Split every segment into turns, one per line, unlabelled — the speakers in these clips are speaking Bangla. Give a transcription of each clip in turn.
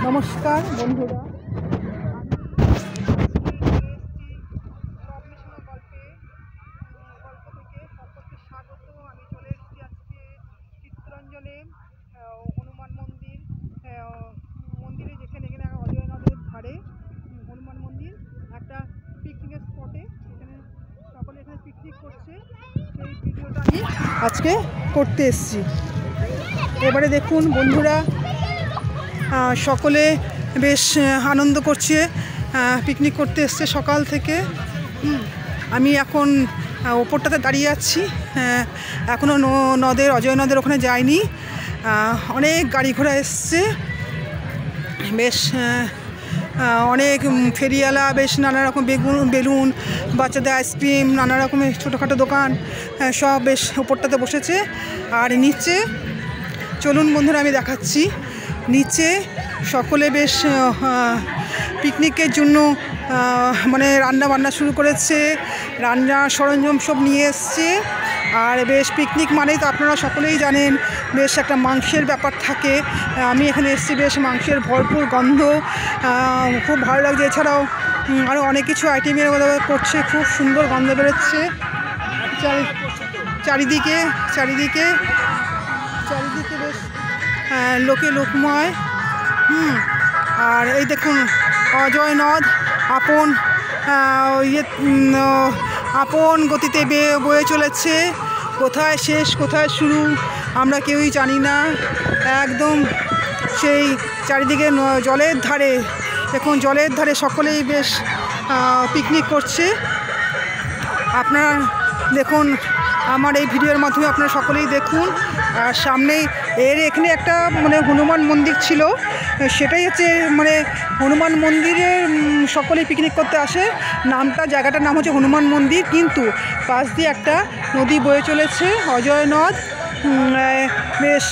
নমস্কার বন্ধুরা, আমি চলে এসেছি আজকে চিত্তরঞ্জনে হনুমান মন্দিরে, যেখানে অজয় নদের ধারে হনুমান মন্দির, একটা পিকনিকের স্পটে। এখানে সকলে পিকনিক করছে, সেই ভিডিওটা আমি আজকে করতে এসেছি। এবারে দেখুন বন্ধুরা, সকলে বেশ আনন্দ করছে, পিকনিক করতে এসছে সকাল থেকে। আমি এখন ওপরটাতে দাঁড়িয়ে আছি, এখনও অজয় নদের ওখানে যাইনি। অনেক গাড়ি ঘোড়া এসছে, বেশ অনেক ফেরিওয়ালা, বেশ নানা রকম বেলুন, বাচ্চাদের আইসক্রিম, নানা রকমের ছোটোখাটো দোকান সব বেশ ওপরটাতে বসেছে। আর নিচে চলুন বন্ধুরা, আমি দেখাচ্ছি। নিচে সকলে বেশ পিকনিকের জন্য মানে রান্না বান্না শুরু করেছে, রান্নার সরঞ্জাম সব নিয়ে এসছে। আর বেশ পিকনিক মানেই তো আপনারা সকলেই জানেন, বেশ একটা মাংসের ব্যাপার থাকে। আমি এখানে এসেছি, বেশ মাংসের ভরপুর গন্ধ, খুব ভালো লাগছে। এছাড়াও আরও অনেক কিছু আইটেমের করছে, খুব সুন্দর গন্ধ বেরোচ্ছে চারিদিকে বেশ লোকে লোকময়। আর এই দেখুন অজয় নদ আপন গতিতে বয়ে চলেছে। কোথায় শেষ কোথায় শুরু আমরা কেউই জানি না। একদম সেই চারিদিকে জলের ধারে, দেখুন জলের ধারে সকলেই বেশ পিকনিক করছে। আপনারা দেখুন, আমার এই ভিডিওর মাধ্যমে আপনারা সকলেই দেখুন। আর সামনেই এখানে একটা মানে হনুমান মন্দির ছিল, সেটাই হচ্ছে মানে হনুমান মন্দিরে সকলেই পিকনিক করতে আসে। জায়গাটার নাম হচ্ছে হনুমান মন্দির, কিন্তু পাশ দিয়ে একটা নদী বয়ে চলেছে, অজয় নদ। বেশ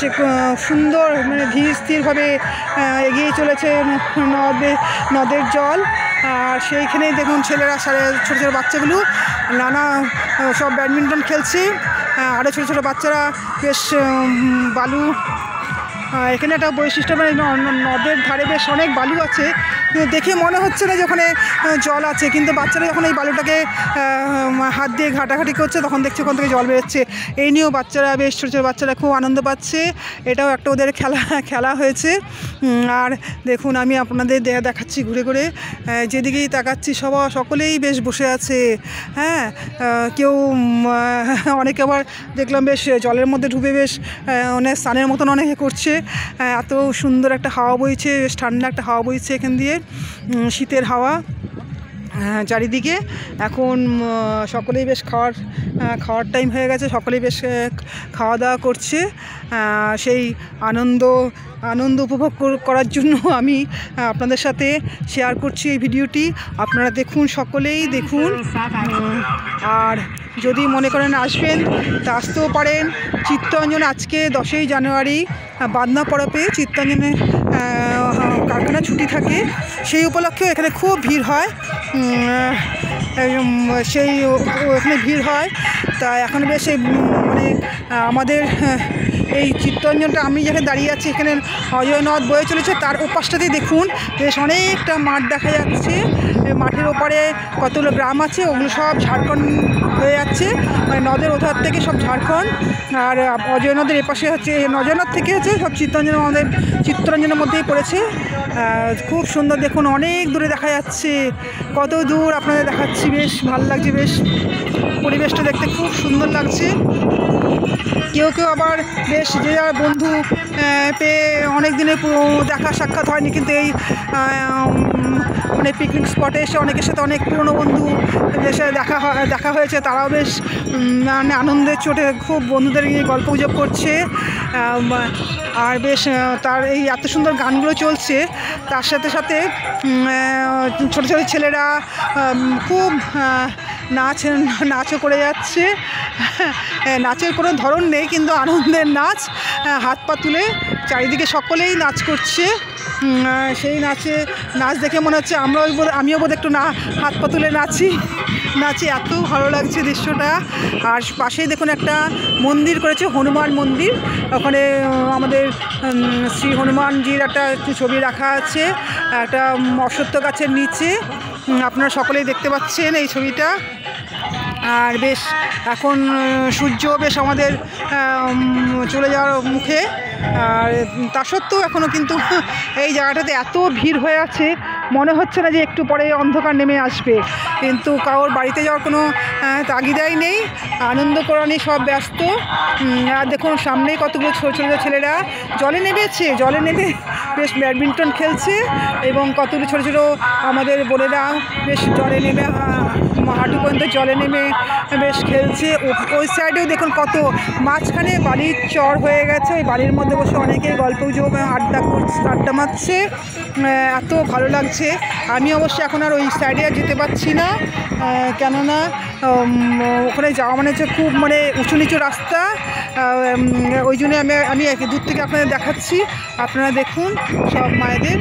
সুন্দর, মানে ধীর স্থিরভাবে এগিয়ে চলেছে নদের জল। আর সেইখানেই দেখুন ছেলেরা, ছোটো ছোটো বাচ্চাগুলো নানা সব ব্যাডমিন্টন খেলছে। আরও ছোটো ছোটো বাচ্চারা বেশ বালু, এখানে একটা বৈশিষ্ট্য, মানে নদের ধারে বেশ অনেক বালু আছে, দেখে মনে হচ্ছে না যে ওখানে জল আছে, কিন্তু বাচ্চারা যখন এই বালুটাকে হাত দিয়ে ঘাটাঘাটি করছে, তখন দেখছে ওখান থেকে জল বেরোচ্ছে। এই নিয়েও বাচ্চারা, বেশ ছোটো ছোটো বাচ্চারা খুব আনন্দ পাচ্ছে। এটাও একটা ওদের খেলা হয়েছে। আর দেখুন, আমি আপনাদের দেখাচ্ছি ঘুরে ঘুরে, যেদিকেই তাকাচ্ছি সকলেই বেশ বসে আছে। হ্যাঁ, কেউ অনেকে আবার দেখলাম বেশ জলের মধ্যে ডুবে বেশ অনেক স্নানের মতন অনেকে করছে। এত সুন্দর একটা হাওয়া বইছে, বেশ ঠান্ডা একটা হাওয়া বইছে এখান দিয়ে, শীতের হাওয়া চারিদিকে। এখন সকলেই বেশ খাওয়ার টাইম হয়ে গেছে, সকলেই বেশ খাওয়া দাওয়া করছে। সেই আনন্দ উপভোগ করার জন্য আমি আপনাদের সাথে শেয়ার করছি এই ভিডিওটি। আপনারা দেখুন, সকলেই দেখুন। আর যদি মনে করেন আসবেন তা আসতেও পারেন। চিত্তরঞ্জন আজকে 10ই জানুয়ারি বাদনা পরবে, চিত্তরঞ্জনে কারখানা ছুটি থাকে, সেই উপলক্ষেও এখানে খুব ভিড় হয়। এখানে ভিড় হয়। তা এখন বেশ মানে আমাদের এই চিত্তরঞ্জনটা, আমি যেখানে দাঁড়িয়ে আছি, এখানে অজয় নদ বয়ে চলেছে, তার ওপাশটাতেই দেখুন বেশ অনেকটা মাঠ দেখা যাচ্ছে। মাঠের ওপারে কতগুলো গ্রাম আছে, ওগুলো সব ঝাড়খণ্ড হয়ে যাচ্ছে, মানে নদের ওধার থেকে সব ঝাড়খণ্ড। আর অজয় নদের এপাশে হচ্ছে, অজয় নদ থেকে হচ্ছে সব চিত্তরঞ্জনের মধ্যেই পড়েছে। খুব সুন্দর, দেখুন অনেক দূরে দেখা যাচ্ছে, কত দূর আপনাদের দেখাচ্ছি। বেশ ভালো লাগছে, বেশ পরিবেশটা দেখতে খুব সুন্দর লাগছে। কেউ আবার বেশ যে যার বন্ধু পেয়ে অনেক দিনের দেখা সাক্ষাৎ হয়নি, কিন্তু এই মানে পিকনিক স্পটে এসে অনেকের সাথে অনেক পুরনো বন্ধু এসে দেখা হয়েছে। তারাও বেশ মানে আনন্দের চোটে খুব বন্ধুদের নিয়ে গল্প গুজব করছে। আর বেশ তার এই এত সুন্দর গানগুলো চলছে, তার সাথে সাথে ছোটো ছোটো ছেলেরা খুব নাচও করে যাচ্ছে। নাচের কোনো ধরন নেই, কিন্তু আনন্দের নাচ, হাত পা তুলে চারিদিকে সকলেই নাচ করছে। সেই নাচ দেখে মনে হচ্ছে আমিও বোধ একটু হাত পা তুলে নাচি। এত ভালো লাগছে দৃশ্যটা। আর পাশেই দেখুন একটা মন্দির করেছে, হনুমান মন্দির। ওখানে আমাদের শ্রী হনুমানজির একটা ছবি রাখা আছে একটা অশ্বত্থ গাছের নিচে। আপনারা সকলেই দেখতে পাচ্ছেন এই ছবিটা। আর বেশ এখন সূর্য বেশ আমাদের চলে যাওয়ার মুখে। আর তা সত্ত্বেও এখনও কিন্তু এই জায়গাটাতে এত ভিড় হয়ে আছে, মনে হচ্ছে না যে একটু পরে অন্ধকার নেমে আসবে। কিন্তু কারোর বাড়িতে যাওয়ার কোনো তাগিদাই নেই, আনন্দ করা নিয়ে সব ব্যস্ত। আর দেখুন সামনেই কতগুলো ছোটো ছোটো ছেলেরা জলে নেমেছে, জলে নেমে বেশ ব্যাডমিন্টন খেলছে। এবং কতগুলো ছোটো ছোটো আমাদের বোনেরা বেশ জলে নেমে হাঁটু পর্যন্ত জলে নেমে বেশ খেলছে। ওই সাইডেও দেখুন কত মাঝখানে বালির চর হয়ে গেছে, ওই বালির মধ্যে বসে অনেকেই গল্প গুজব আড্ডা মারছে। এত ভালো লাগছে। আমি অবশ্য এখন আর ওই সাইডে আর যেতে পারছি না, কেননা ওখানে যাওয়া মানে হচ্ছে খুব মানে উঁচু নিচু রাস্তা। ওই জন্য আমি দূর থেকে আপনাদের দেখাচ্ছি। আপনারা দেখুন সব মায়েদের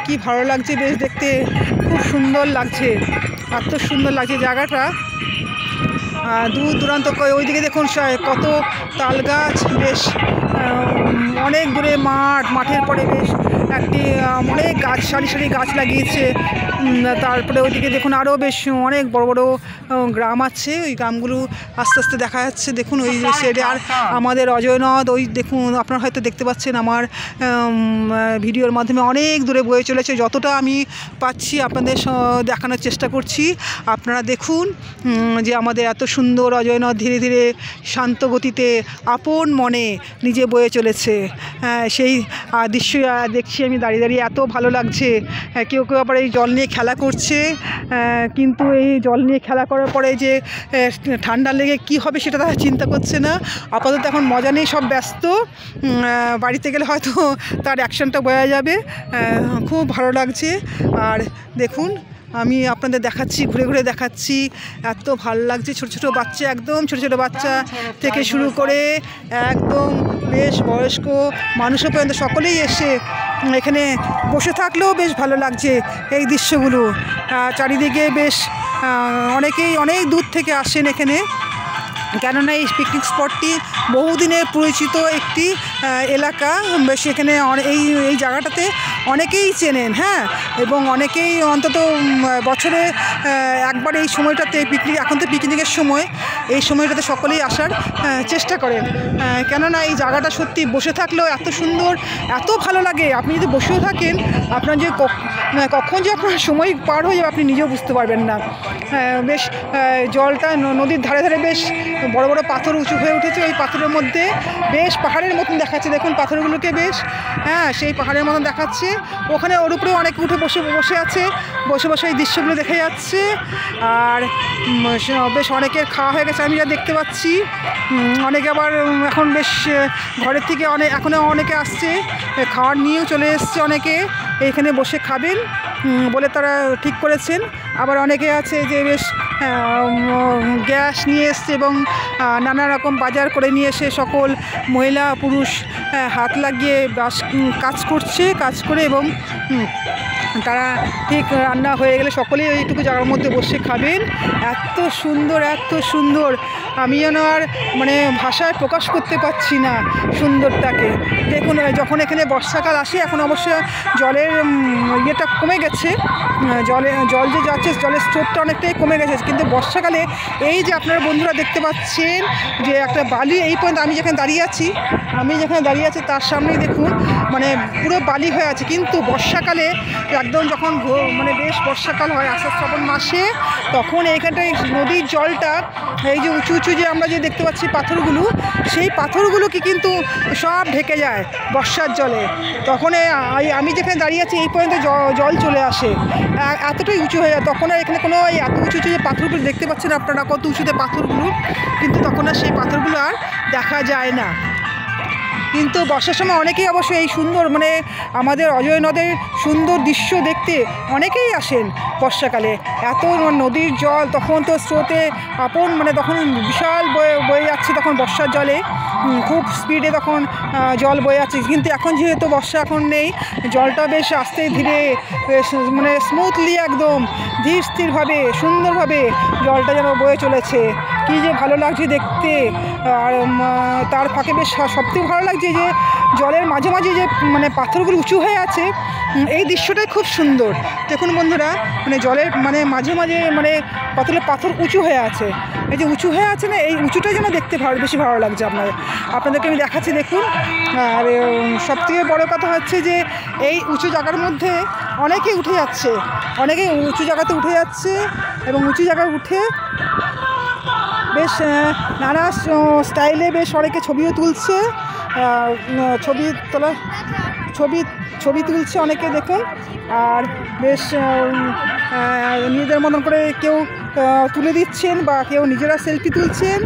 কি ভালো লাগছে, বেশ দেখতে খুব সুন্দর লাগছে, এত সুন্দর লাগছে জায়গাটা। দূর দূরান্ত ওইদিকে দেখুন কত তাল গাছ, বেশ অনেক দূরে মাঠের পরে বেশ একটি অনেক গাছ সারি সারি গাছ লাগিয়েছে। তারপরে ওইদিকে দেখুন আরও বেশ অনেক বড় বড় গ্রাম আছে, ওই গ্রামগুলো আস্তে আস্তে দেখা যাচ্ছে। দেখুন ওই যে সাইডে আর আমাদের অজয় নদ, ওই দেখুন আপনারা হয়তো দেখতে পাচ্ছেন আমার ভিডিওর মাধ্যমে অনেক দূরে বয়ে চলেছে। যতটা আমি পাচ্ছি আপনাদের দেখানোর চেষ্টা করছি। আপনারা দেখুন যে আমাদের এত সুন্দর অজয় নদ ধীরে ধীরে শান্ত গতিতে আপন মনে নিজে বয়ে চলেছে। সেই দৃশ্য দেখছি আমি দাঁড়িয়ে দাঁড়িয়ে, এত ভালো লাগছে। কেউ কেউ আবার এই জল নিয়ে খেলা করছে, কিন্তু এই জল নিয়ে খেলা করার পরে যে ঠান্ডা লেগে কি হবে সেটা তারা চিন্তা করছে না। আপাতত এখন মজা নেই, সব ব্যস্ত। বাড়িতে গেলে হয়তো তার অ্যাকশনটা বোঝা যাবে। খুব ভালো লাগছে। আর দেখুন আমি আপনাদের দেখাচ্ছি, ঘুরে ঘুরে দেখাচ্ছি, এত ভালো লাগছে। ছোটো ছোটো বাচ্চা, একদম ছোটো ছোটো বাচ্চা থেকে শুরু করে একদম বেশ বয়স্ক মানুষও পর্যন্ত সকলেই এসে এখানে বসে থাকলেও বেশ ভালো লাগছে এই দৃশ্যগুলো। চারিদিকে বেশ অনেকেই অনেক দূর থেকে আসেন এখানে, কেননা এই পিকনিক স্পটটি বহুদিনের পরিচিত একটি এলাকা। বেশ এখানে এই জায়গাটাতে অনেকেই চেনেন, হ্যাঁ, এবং অনেকেই অন্তত বছরে একবার এই সময়টাতে এখন তো পিকনিকের সময়, এই সময়টাতে সকলেই আসার চেষ্টা করেন। কেননা এই জায়গাটা সত্যি বসে থাকলেও এত সুন্দর, এত ভালো লাগে। আপনি যদি বসেও থাকেন, আপনার যে কখন যে আপনার সময় পার হয়ে যাবে আপনি নিজেও বুঝতে পারবেন না। বেশ জলটা নদীর ধারে ধারে বেশ বড় বড় পাথর উঁচু হয়ে উঠেছে। ওই পাথরের মধ্যে বেশ পাহাড়ের মতন দেখাচ্ছে, দেখুন পাথরগুলোকে বেশ, সেই পাহাড়ের মতন দেখাচ্ছে। ওখানে ওর উপরেও অনেকে উঠে বসে আছে, বসে এই দৃশ্যগুলো দেখে যাচ্ছে। আর বেশ অনেকের খাওয়া হয়ে গেছে আমি যা দেখতে পাচ্ছি। অনেকে আবার এখন বেশ ঘরের থেকে এখনও অনেকে আসছে, খাওয়ার নিয়েও চলে এসছে অনেকে, এইখানে বসে খাবেন বলে তারা ঠিক করেছেন। আবার অনেকে আছে যে বেশ গ্যাস নিয়ে এসছে এবং নানা রকম বাজার করে নিয়ে এসে সকল মহিলা পুরুষ হাত লাগিয়ে কাজ করে এবং তারা ঠিক রান্না হয়ে গেলে সকলেই ওইটুকু জায়গার মধ্যে বসে খাবেন। এত সুন্দর আমি যেন আর মানে ভাষায় প্রকাশ করতে পারছি না সুন্দরটাকে। দেখুন যখন এখানে বর্ষাকাল আসে, এখন অবশ্য জলের ইয়েটা কমে গেছে, জল যে যাচ্ছে জলের স্রোতটা অনেকটাই কমে গেছে, কিন্তু বর্ষাকালে এই যে আপনারা বন্ধুরা দেখতে পাচ্ছেন যে একটা বালি, এই পর্যন্ত আমি যেখানে দাঁড়িয়ে আছি তার সামনেই দেখুন মানে পুরো বালি হয়ে আছে। কিন্তু বর্ষাকালে একদম যখন মানে বেশ বর্ষাকাল হয় আষাঢ় শ্রাবণ মাসে, তখন এইখানটায় নদীর জলটা এই যে উঁচু উঁচু যে আমরা যে দেখতে পাচ্ছি পাথরগুলো, সেই পাথরগুলোকে কিন্তু সব ঢেকে যায় বর্ষার জলে। তখন আমি যেখানে দাঁড়িয়ে আছি এই পর্যন্ত জল চলে আসে, এতটাই উঁচু হয়ে যায়। তখন আর এখানে কোনো এত উঁচু যে পাথরগুলো দেখতে পাচ্ছেন আপনারা, কত উঁচুতে পাথরগুলো, কিন্তু তখন আর সেই পাথরগুলো আর দেখা যায় না। কিন্তু বর্ষার সময় অনেকেই অবশ্য এই সুন্দর মানে আমাদের অজয় নদের সুন্দর দৃশ্য দেখতে অনেকেই আসেন বর্ষাকালে। এত নদীর জল তখন তো স্রোতে আপন মানে তখন বিশাল বয়ে যাচ্ছে তখন বর্ষার জলে, খুব স্পিডে তখন জল বয়ে যাচ্ছে। কিন্তু এখন যেহেতু বর্ষা এখন নেই, জলটা বেশ আস্তে ধীরে বেশ মানে স্মুথলি একদম ধীর স্থিরভাবে সুন্দরভাবে জলটা যেন বয়ে চলেছে। কী যে ভালো লাগছে দেখতে। আর তার ফাঁকে বেশ সবথেকে ভালো লাগছে যে জলের মাঝে মাঝে যে মানে পাথরগুলো উঁচু হয়ে আছে, এই দৃশ্যটাই খুব সুন্দর। দেখুন বন্ধুরা, মানে জলের মানে মাঝে মাঝে মানে পাথর উঁচু হয়ে আছে, এই যে উঁচু হয়ে আছে না, এই উঁচুটাই যেন দেখতে বেশি ভালো লাগছে আপনাদেরকে আমি দেখাচ্ছি দেখুন। আর সবথেকে বড় কথা হচ্ছে যে এই উঁচু জায়গার মধ্যে অনেকেই উঠে যাচ্ছে, অনেকেই উঁচু জায়গাতে উঠে যাচ্ছে এবং উঁচু জায়গায় উঠে বেশ নানা স্টাইলে বেশ অনেকে ছবিও তুলছে, ছবি তুলছে অনেকে দেখুন। আর বেশ নিজেদের মতন করে কেউ তুলে দিচ্ছেন বা কেউ নিজেরা সেলফি তুলছেন।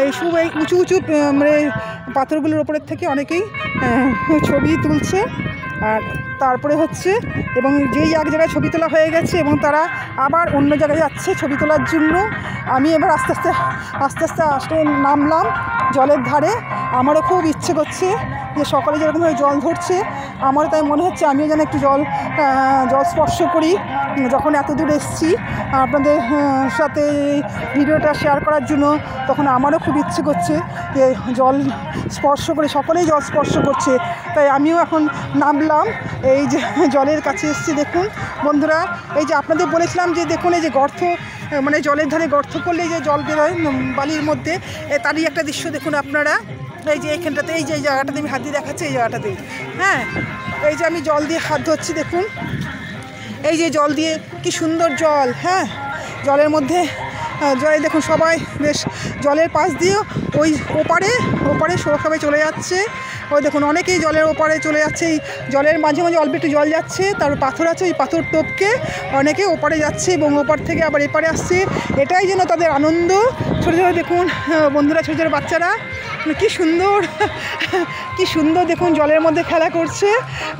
এইসব এই উঁচু উঁচু মানে পাথরগুলোর ওপরের থেকে অনেকেই ছবি তুলছে। আর তারপরে হচ্ছে এবং যেই এক জায়গায় ছবি তোলা হয়ে গেছে এবং তারা আবার অন্য জায়গায় যাচ্ছে ছবি তোলার জন্য। আমি এবার আস্তে আস্তে নামলাম জলের ধারে। আমারও খুব ইচ্ছে করছে যে সকালে যেরকমভাবে জল ধরছে, আমারও তাই মনে হচ্ছে আমিও যেন একটু জল স্পর্শ করি। যখন এত দূর এসেছি আপনাদের সাথে ভিডিওটা শেয়ার করার জন্য, তখন আমারও খুব ইচ্ছে করছে যে জল স্পর্শ করে, সকলেই জল স্পর্শ করছে, তাই আমিও এখন নামলাম। এই যে জলের কাছে এসেছি দেখুন বন্ধুরা। এই যে আপনাদের বলেছিলাম যে দেখুন এই যে গর্ত মানে জলের ধারে গর্ত করলে যে জল বেরোয় বালির মধ্যে, তারই একটা দৃশ্য দেখুন আপনারা। এই যে এইখানটাতে এই যে এই জায়গাটাতে আমি হাত দিয়ে দেখাচ্ছি, এই জায়গাটাতেই হ্যাঁ, এই যে আমি জল দিয়ে হাত ধরছি দেখুন, এই যে জল দিয়ে কি সুন্দর জল। হ্যাঁ, জলের মধ্যে জলে দেখুন সবাই বেশ জলের পাশ দিয়ে ওই ওপারে সবাই চলে যাচ্ছে। ওই দেখুন অনেকেই জলের ওপারে চলে যাচ্ছে, এই জলের মাঝে মাঝে অল্প একটু জল যাচ্ছে, তারপর পাথর আছে, ওই পাথর টপকে অনেকে ওপারে যাচ্ছে এবং ওপার থেকে আবার এপারে আসছে। এটাই যেন তাদের আনন্দ। ছোটো ছোটো দেখুন বন্ধুরা, ছোটো ছোটো বাচ্চারা কি সুন্দর দেখুন জলের মধ্যে খেলা করছে।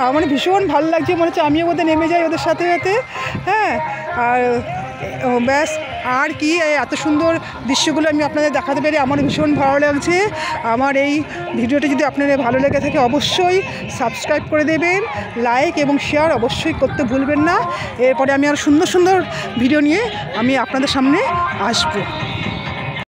আমার ভীষণ ভালো লাগছে, মনে হচ্ছে আমিও ওদের নেমে যাই ওদের সাথে সাথে। হ্যাঁ, আর ব্যাস আর কি, এত সুন্দর দৃশ্যগুলো আমি আপনাদের দেখাতে পেরে আমার ভীষণ ভালো লাগছে। আমার এই ভিডিওটি যদি আপনাদের ভালো লেগে থাকে অবশ্যই সাবস্ক্রাইব করে দেবেন, লাইক এবং শেয়ার অবশ্যই করতে ভুলবেন না। এরপরে আমি আর সুন্দর সুন্দর ভিডিও নিয়ে আমি আপনাদের সামনে আসবো।